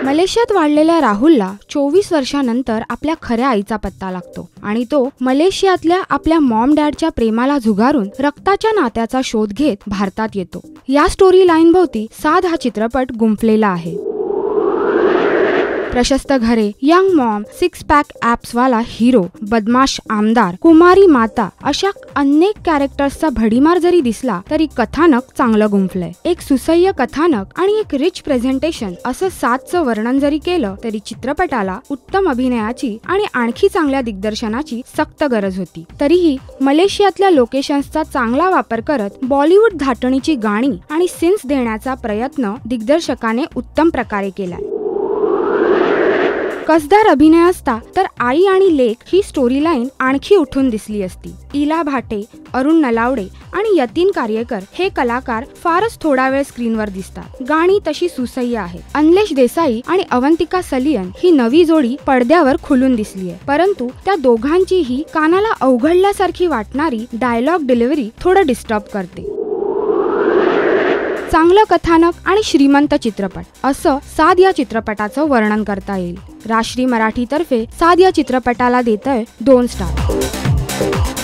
मलेशियात वाढलेल्या राहुलला 24 वर्षांनंतर आपल्या खऱ्या आईचा पत्ता लागतो आणि तो मलेशियातल्या आपल्या मॉम डॅडच्या प्रेमाला झुगारून रक्ताच्या नात्याचा शोध घेत भारतात येतो। या स्टोरी लाईन भोवती साद हा चित्रपट गुंफलेला आहे। प्रशस्त घरे, यंग मॉम, 6 पॅक ॲप्स वाला हिरो, बदमाश आमदार, कुमारी माता अशा अनेक कॅरेक्टर्सचा भडीमार जरी दिसला तरी कथानक चांगलं गुंफलंय। एक सुसह्य कथानक आणि एक रिच प्रेझेंटेशन असं सादचं वर्णन जरी केलं तरी चित्रपटाला उत्तम अभिनयाची आणि आणखी चांगल्या दिग्दर्शनाची सक्त गरज होती। तरीही मलेशियातल्या लोकेशन्सचा चांगला वापर करत बॉलिवूड धाटणीची गाणी आणि सीन्स देण्याचा प्रयत्न दिग्दर्शकाने उत्तम प्रकारे केलाय। कसदार अभिनय असता तर आई आणि लेक ही स्टोरी लाईन आणखी उठून दिसली असती। इला भाटे, अरुण नलावडे आणि यतीन कार्यकर हे कलाकार फारच थोडा वेळ स्क्रीनवर दिसतात। गाणी तशी सुसह्य आहेत। अन्लेश देसाई आणि अवंतिका सलियन ही नवी जोडी पडद्यावर खुलून दिसलीये, परंतु त्या दोघांचीही कानाला अवघडल्यासारखी वाटणारी डायलॉग डिलिव्हरी थोडं डिस्टर्ब करते। चांगलं कथानक आणि श्रीमंत चित्रपट असं साद या चित्रपटाचं वर्णन करता येईल। राश्री मराठीतर्फे साद या चित्रपटाला देतोय 2 स्टार।